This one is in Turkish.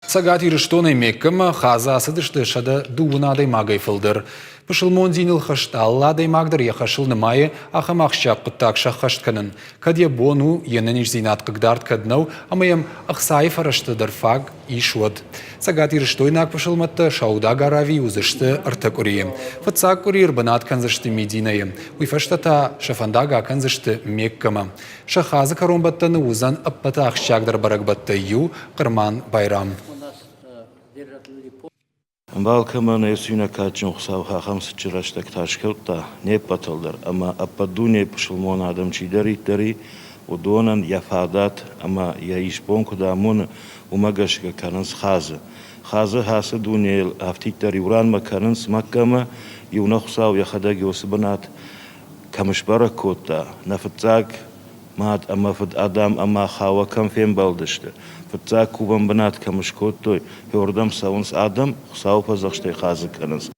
Sagat irishtonay mekkama khazası dıştı şada duvunaday magay fıldır. Pışılmon zinil xaştalladay magdır ya xaşılnımayı axam axşap qıttak şaxaştkanın. Kadya bonu yenen iş zinat qıgdart kadnav amayam axsay farashtıdır fag işwad. Sagat irishtoynak pışılmatta şauda garavi uzıştı artak uriyem. Fatsak urir banat kanzıştı medinayım. Uyfaştata şafandaga kanzıştı mekkama. Şaxazı karombattanı uzan appata axşakdar baragbatta yu qırman bayram. Balkama nesüne kaçın xsav xaxam sıçraştak taşkılta ne batıldır ama apadu ne pışılmon adam çideri o donan yafadat ama ya işbonku da mun umagaşka kanız xazı hası dunel haftiktar yuran makanız makkama yuna xsav yaxada gösbinat kamışbara kota nafatsak mat ama fıd adam ama xava kam fen baldıştı. Fıdsak kuban binat kamış kotoy yordam savuns adam xsav pazaqştay xazı kanız.